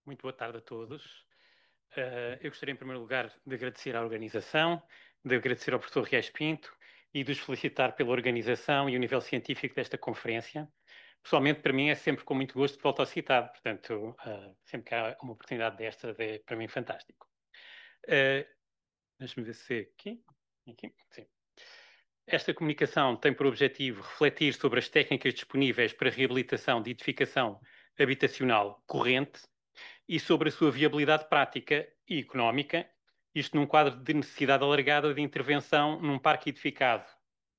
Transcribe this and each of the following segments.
Muito boa tarde a todos. Eu gostaria, em primeiro lugar, de agradecer à organização, de agradecer ao professor Reis Pinto e de os felicitar pela organização e o nível científico desta conferência. Pessoalmente, para mim, é sempre com muito gosto que volto ao CITAD, portanto, sempre que há uma oportunidade destas, é para mim fantástico. Uh, Deixa-me ver se é aqui. Aqui, sim. Esta comunicação tem por objetivo refletir sobre as técnicas disponíveis para reabilitação de edificação habitacional corrente e sobre a sua viabilidade prática e económica, isto num quadro de necessidade alargada de intervenção num parque edificado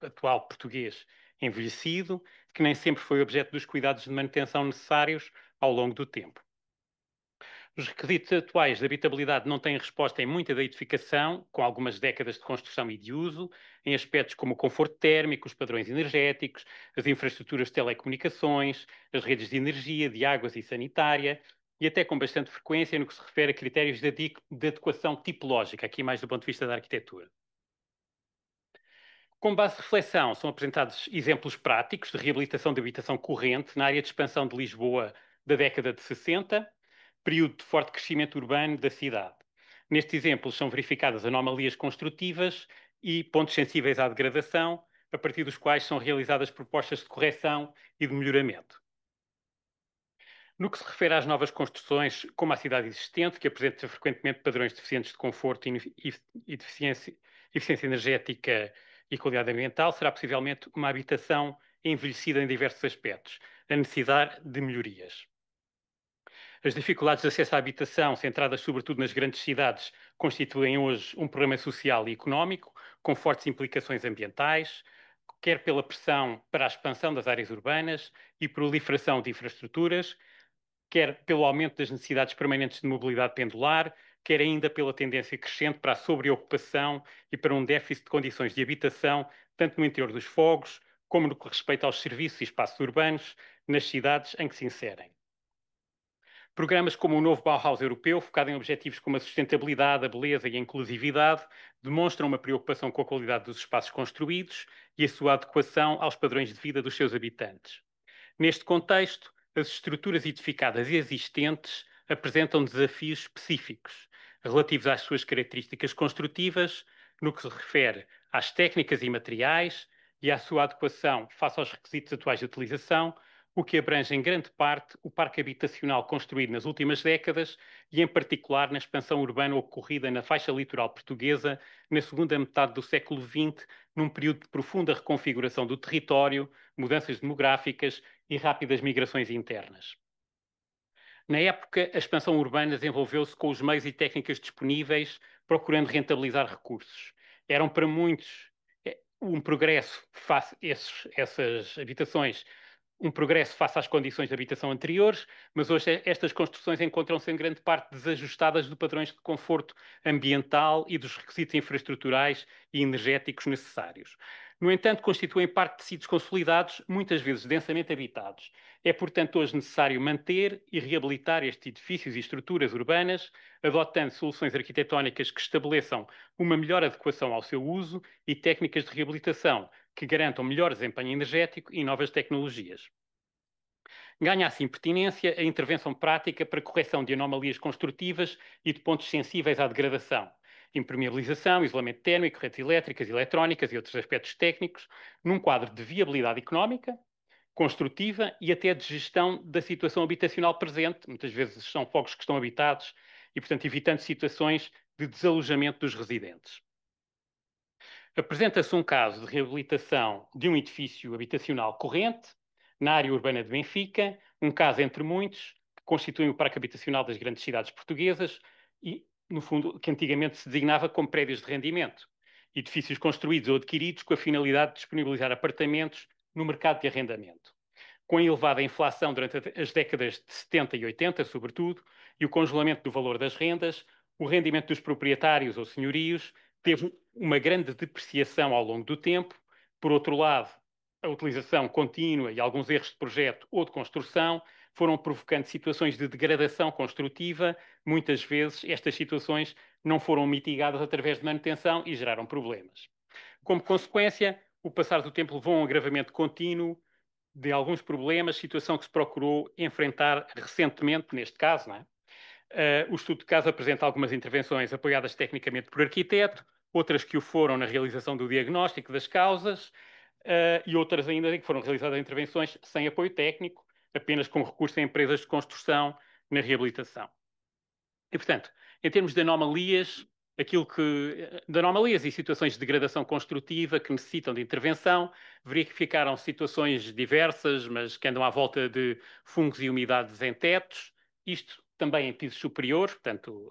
atual português envelhecido, que nem sempre foi objeto dos cuidados de manutenção necessários ao longo do tempo. Os requisitos atuais de habitabilidade não têm resposta em muita da edificação, com algumas décadas de construção e de uso, em aspectos como o conforto térmico, os padrões energéticos, as infraestruturas de telecomunicações, as redes de energia, de águas e sanitária, e até com bastante frequência no que se refere a critérios de adequação tipológica, aqui mais do ponto de vista da arquitetura. Com base de reflexão, são apresentados exemplos práticos de reabilitação de habitação corrente na área de expansão de Lisboa da década de 60, período de forte crescimento urbano da cidade. Nestes exemplos são verificadas anomalias construtivas e pontos sensíveis à degradação, a partir dos quais são realizadas propostas de correção e de melhoramento. No que se refere às novas construções, como a cidade existente, que apresenta frequentemente padrões deficientes de conforto e eficiência energética e qualidade ambiental, será possivelmente uma habitação envelhecida em diversos aspectos, a necessidade de melhorias. As dificuldades de acesso à habitação, centradas sobretudo nas grandes cidades, constituem hoje um problema social e económico, com fortes implicações ambientais, quer pela pressão para a expansão das áreas urbanas e proliferação de infraestruturas, quer pelo aumento das necessidades permanentes de mobilidade pendular, quer ainda pela tendência crescente para a sobreocupação e para um déficit de condições de habitação, tanto no interior dos fogos, como no que respeita aos serviços e espaços urbanos nas cidades em que se inserem. Programas como o novo Bauhaus europeu, focado em objetivos como a sustentabilidade, a beleza e a inclusividade, demonstram uma preocupação com a qualidade dos espaços construídos e a sua adequação aos padrões de vida dos seus habitantes. Neste contexto, as estruturas edificadas e existentes apresentam desafios específicos relativos às suas características construtivas, no que se refere às técnicas e materiais e à sua adequação face aos requisitos atuais de utilização, o que abrange em grande parte o parque habitacional construído nas últimas décadas e, em particular, na expansão urbana ocorrida na faixa litoral portuguesa na segunda metade do século XX, num período de profunda reconfiguração do território, mudanças demográficas e rápidas migrações internas. Na época, a expansão urbana desenvolveu-se com os meios e técnicas disponíveis, procurando rentabilizar recursos. Eram para muitos um progresso face essas habitações, um progresso face às condições de habitação anteriores, mas hoje estas construções encontram-se em grande parte desajustadas de padrões de conforto ambiental e dos requisitos infraestruturais e energéticos necessários. No entanto, constituem parte de tecidos consolidados, muitas vezes densamente habitados. É, portanto, hoje necessário manter e reabilitar estes edifícios e estruturas urbanas, adotando soluções arquitetónicas que estabeleçam uma melhor adequação ao seu uso e técnicas de reabilitação que garantam melhor desempenho energético e novas tecnologias. Ganha assim pertinência a intervenção prática para correção de anomalias construtivas e de pontos sensíveis à degradação, impermeabilização, isolamento térmico, redes elétricas, eletrónicas e outros aspectos técnicos, num quadro de viabilidade económica, construtiva e até de gestão da situação habitacional presente. Muitas vezes são fogos que estão habitados e, portanto, evitando situações de desalojamento dos residentes. Apresenta-se um caso de reabilitação de um edifício habitacional corrente, na área urbana de Benfica, um caso entre muitos, que constituem o parque habitacional das grandes cidades portuguesas e, no fundo, que antigamente se designava como prédios de rendimento. Edifícios construídos ou adquiridos com a finalidade de disponibilizar apartamentos no mercado de arrendamento. Com a elevada inflação durante as décadas de 70 e 80, sobretudo, e o congelamento do valor das rendas, o rendimento dos proprietários ou senhorios teve uma grande depreciação ao longo do tempo. Por outro lado, a utilização contínua e alguns erros de projeto ou de construção foram provocando situações de degradação construtiva. Muitas vezes estas situações não foram mitigadas através de manutenção e geraram problemas. Como consequência, o passar do tempo levou a um agravamento contínuo de alguns problemas, situação que se procurou enfrentar recentemente, neste caso, não é? O estudo de caso apresenta algumas intervenções apoiadas tecnicamente por arquiteto, outras que o foram na realização do diagnóstico das causas, e outras ainda em que foram realizadas intervenções sem apoio técnico, apenas com recurso a empresas de construção na reabilitação. E, portanto, em termos de anomalias, de anomalias e situações de degradação construtiva que necessitam de intervenção, verificaram situações diversas, mas que andam à volta de fungos e umidades em tetos, isto também em pisos superiores, portanto,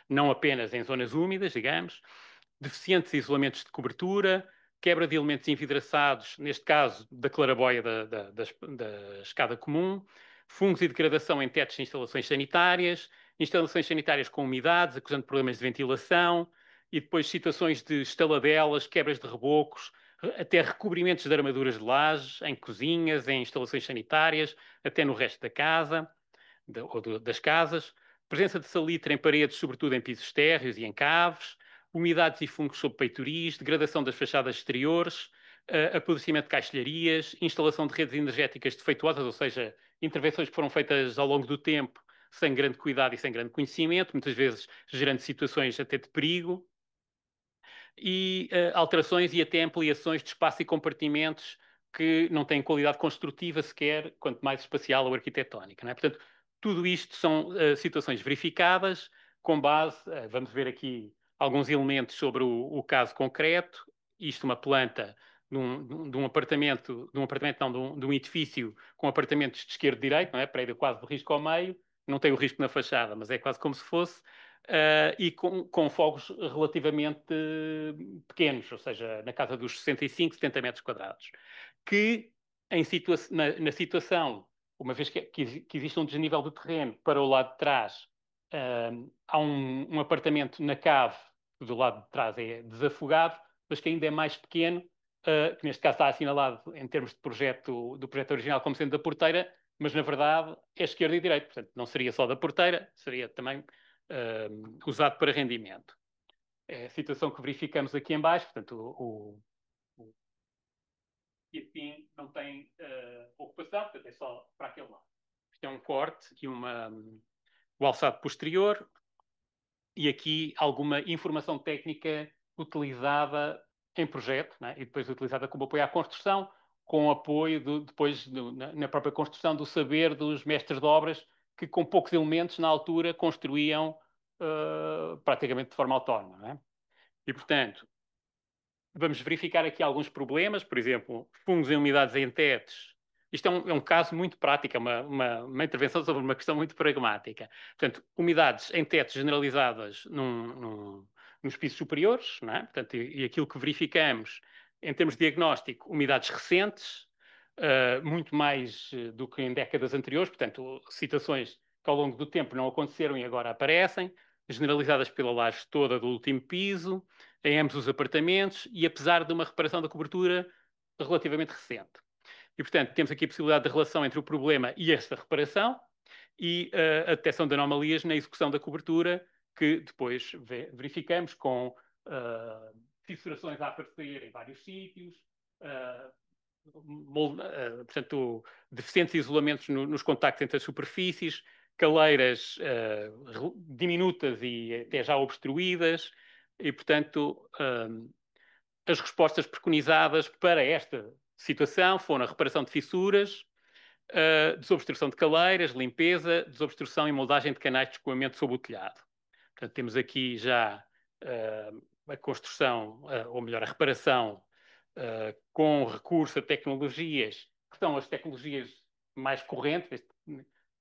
não apenas em zonas úmidas, digamos, deficientes isolamentos de cobertura, quebra de elementos envidraçados, neste caso da claraboia da escada comum, fungos e degradação em tetos de instalações sanitárias com umidades, acusando problemas de ventilação, e depois situações de estaladelas, quebras de rebocos, até recobrimentos de armaduras de lajes, em cozinhas, em instalações sanitárias, até no resto da casa das casas, presença de salitre em paredes, sobretudo em pisos térreos e em caves, umidades e fungos sob peitoris, degradação das fachadas exteriores, apodrecimento de caixilharias, instalação de redes energéticas defeituosas, ou seja, intervenções que foram feitas ao longo do tempo sem grande cuidado e sem grande conhecimento, muitas vezes gerando situações até de perigo, e alterações e até ampliações de espaço e compartimentos que não têm qualidade construtiva sequer, quanto mais espacial ou arquitetónica. Não é? Portanto, tudo isto são situações verificadas com base, vamos ver aqui alguns elementos sobre o caso concreto, isto uma planta de um apartamento, não, de um edifício com apartamentos de esquerdo e direito, não é? Prédio quase de risco ao meio, não tem o risco na fachada, mas é quase como se fosse, e com fogos relativamente pequenos, ou seja, na casa dos 65, 70 metros quadrados, que na situação, uma vez que existe um desnível do terreno para o lado de trás, há um apartamento na cave, que do lado de trás é desafogado, mas que ainda é mais pequeno, que neste caso está assinalado em termos de do projeto original como sendo da porteira, mas na verdade é esquerda e direita, portanto não seria só da porteira, seria também usado para rendimento. É a situação que verificamos aqui em baixo, portanto e assim não tem ocupação, portanto é só para aquele lado. Isto é um corte e o alçado posterior, e aqui alguma informação técnica utilizada em projeto, né? E depois utilizada como apoio à construção, com apoio depois na própria construção do saber dos mestres de obras que com poucos elementos na altura construíam praticamente de forma autónoma. Né? E, portanto, vamos verificar aqui alguns problemas, por exemplo, fungos e umidades em tetos. Isto é um caso muito prático, uma intervenção sobre uma questão muito pragmática. Portanto, umidades em tetos generalizadas nos pisos superiores, não é? Portanto, e aquilo que verificamos em termos de diagnóstico, umidades recentes, muito mais do que em décadas anteriores, portanto, situações que ao longo do tempo não aconteceram e agora aparecem, generalizadas pela laje toda do último piso, em ambos os apartamentos e apesar de uma reparação da cobertura relativamente recente. E, portanto, temos aqui a possibilidade de relação entre o problema e esta reparação e a detecção de anomalias na execução da cobertura, que depois verificamos com fissurações a aparecer em vários sítios, portanto, deficientes isolamentos nos contactos entre as superfícies, caleiras diminutas e até já obstruídas, e, portanto, as respostas preconizadas para esta situação foram a reparação de fissuras, desobstrução de caleiras, limpeza, desobstrução e moldagem de canais de escoamento sob o telhado. Portanto, temos aqui já a construção, ou melhor, a reparação com recurso a tecnologias que são as tecnologias mais correntes.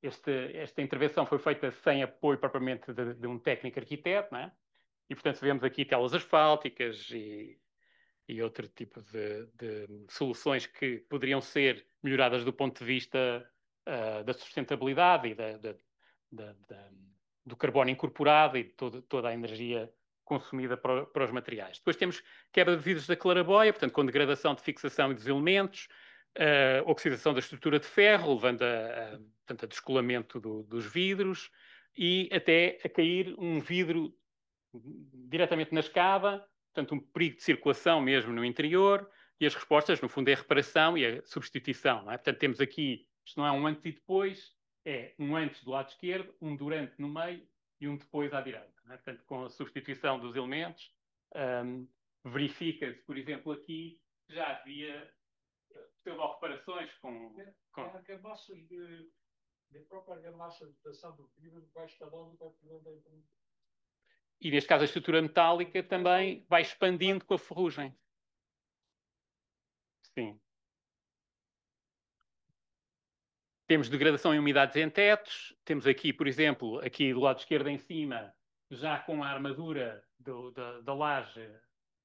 Esta intervenção foi feita sem apoio propriamente de um técnico arquiteto, não é? E, portanto, vemos aqui telas asfálticas e outro tipo de soluções que poderiam ser melhoradas do ponto de vista da sustentabilidade e do carbono incorporado e de toda a energia consumida para os materiais. Depois temos quebra de vidros da claraboia, portanto, com degradação de fixação e dos elementos, oxidação da estrutura de ferro, levando portanto, a descolamento dos vidros e até a cair um vidro diretamente na escada, portanto, um perigo de circulação mesmo no interior, e as respostas, no fundo, é a reparação e a substituição. Não é? Portanto, temos aqui, isto não é um antes e depois, é um antes do lado esquerdo, um durante no meio e um depois à direita. Né? Portanto, com a substituição dos elementos, verifica-se, por exemplo, aqui já havia pseudo-reparações com... Argamassas de própria argamassa de dotação do vidro vai escalando para o. E neste caso a estrutura metálica também vai expandindo com a ferrugem. Sim. Temos degradação em umidades em tetos. Temos aqui, por exemplo, aqui do lado esquerdo em cima, já com a armadura da laje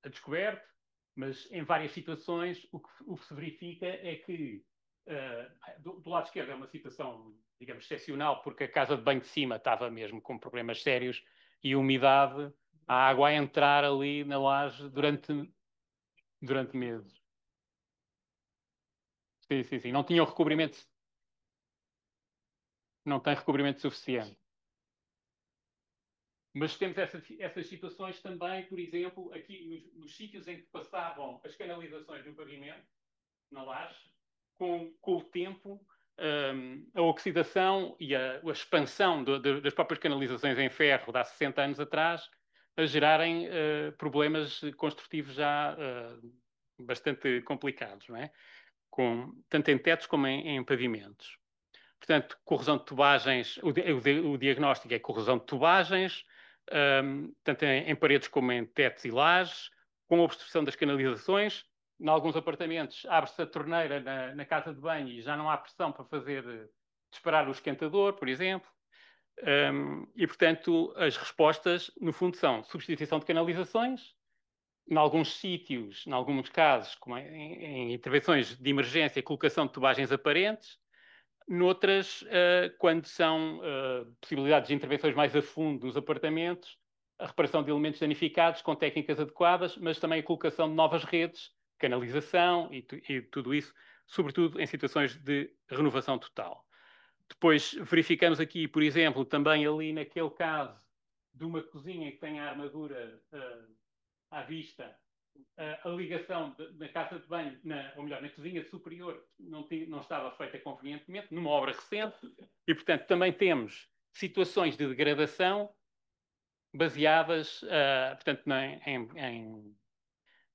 a descoberto, mas em várias situações o que se verifica é que do lado esquerdo é uma situação, digamos, excepcional, porque a casa de banho de cima estava mesmo com problemas sérios e umidade, a água a entrar ali na laje durante meses. Sim, sim, sim. Não tinha o recobrimento, não tem recobrimento suficiente. Mas temos essas situações também, por exemplo, aqui nos sítios em que passavam as canalizações no pavimento, na laje, com o tempo, a oxidação e a expansão das próprias canalizações em ferro de há 60 anos atrás, a gerarem problemas construtivos já bastante complicados, não é? Tanto em tetos como em pavimentos. Portanto, corrosão de tubagens, o diagnóstico é corrosão de tubagens, tanto em paredes como em tetos e lajes, com obstrução das canalizações. Em alguns apartamentos abre-se a torneira na casa de banho e já não há pressão para fazer disparar o esquentador, por exemplo. E, portanto, as respostas, no fundo, são substituição de canalizações, em alguns sítios, em alguns casos, como em intervenções de emergência, colocação de tubagens aparentes, noutras, quando são possibilidades de intervenções mais a fundo nos apartamentos, a reparação de elementos danificados com técnicas adequadas, mas também a colocação de novas redes, canalização e tudo isso, sobretudo em situações de renovação total. Depois verificamos aqui, por exemplo, também ali naquele caso de uma cozinha que tem a armadura à vista, a ligação na casa de banho, ou melhor, na cozinha superior, não estava feita convenientemente, numa obra recente, e, portanto, também temos situações de degradação baseadas, portanto,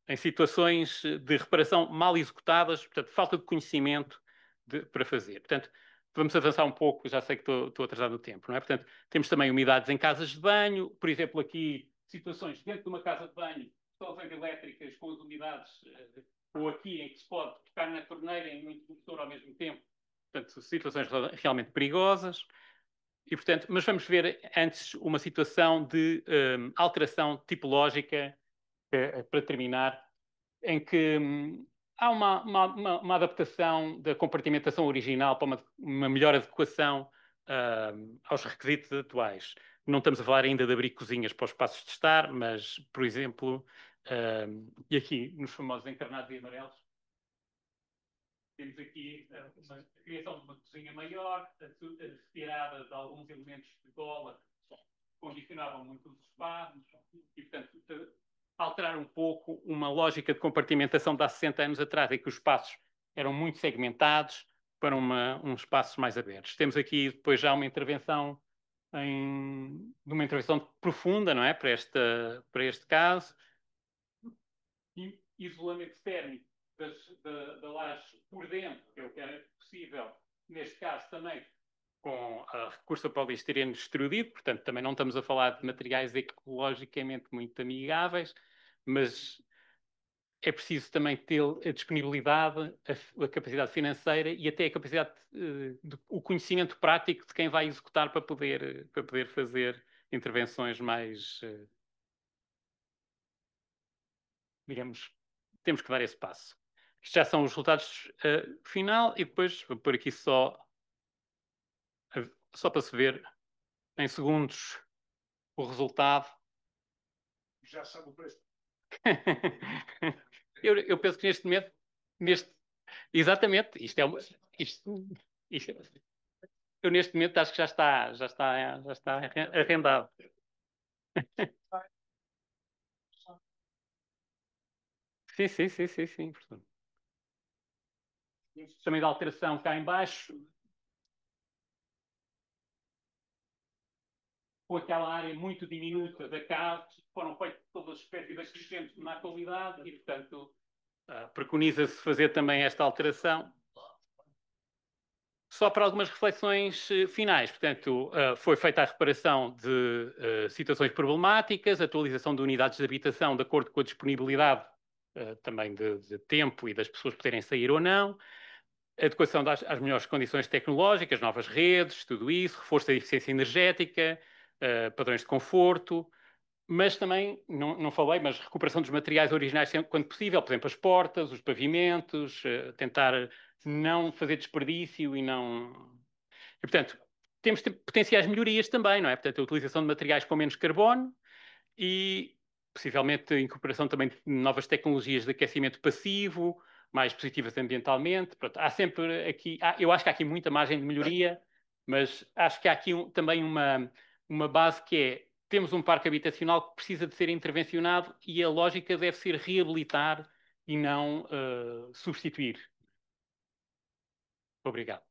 em situações de reparação mal executadas, portanto, falta de conhecimento para fazer. Portanto, vamos avançar um pouco, já sei que estou atrasado no tempo, não é? Portanto, temos também umidades em casas de banho, por exemplo, aqui, situações dentro de uma casa de banho, instalações elétricas com as umidades, ou aqui em que se pode tocar na torneira e no interruptor ao mesmo tempo. Portanto, situações realmente perigosas. E, portanto, mas vamos ver antes uma situação de alteração tipológica, para terminar, em que há uma adaptação da compartimentação original para uma melhor adequação aos requisitos atuais. Não estamos a falar ainda de abrir cozinhas para os espaços de estar, mas, por exemplo, e aqui nos famosos encarnados e amarelos, temos aqui a criação de uma cozinha maior, a retirada de alguns elementos de gola que condicionavam muito os espaços e, portanto, alterar um pouco uma lógica de compartimentação de há 60 anos atrás, em que os espaços eram muito segmentados para uns espaços mais abertos. Temos aqui depois já uma intervenção de uma intervenção profunda, não é? Para este caso. Isolamento térmico da laje por dentro, que é o que era possível, neste caso também com a recurso a poliestireno extrudido, portanto também não estamos a falar de materiais ecologicamente muito amigáveis, mas é preciso também ter a disponibilidade, a capacidade financeira e até a capacidade, o conhecimento prático de quem vai executar para poder fazer intervenções mais, digamos, temos que dar esse passo. Isto já são os resultados final e depois vou pôr aqui só para se ver em segundos o resultado. Já sabe o preço. Eu penso que neste, exatamente, isto, eu neste momento acho que já está arrendado. Sim, sim, sim, sim, sim. Também da alteração cá em baixo, com aquela área muito diminuta da casa, foram feitas todas as espécies de acrescentos na qualidade e, portanto, preconiza-se fazer também esta alteração. Só para algumas reflexões finais. Portanto, foi feita a reparação de situações problemáticas, atualização de unidades de habitação de acordo com a disponibilidade também de tempo e das pessoas poderem sair ou não, adequação às melhores condições tecnológicas, novas redes, tudo isso, reforço da eficiência energética, padrões de conforto, mas também, não falei, mas recuperação dos materiais originais sempre quando possível, por exemplo, as portas, os pavimentos, tentar não fazer desperdício e não... E, portanto, temos potenciais melhorias também, não é? Portanto, a utilização de materiais com menos carbono e, possivelmente, a incorporação também de novas tecnologias de aquecimento passivo, mais positivas ambientalmente. Pronto, há sempre aqui... eu acho que há aqui muita margem de melhoria, mas acho que há aqui também uma base que é: temos um parque habitacional que precisa de ser intervencionado e a lógica deve ser reabilitar e não substituir. Obrigado.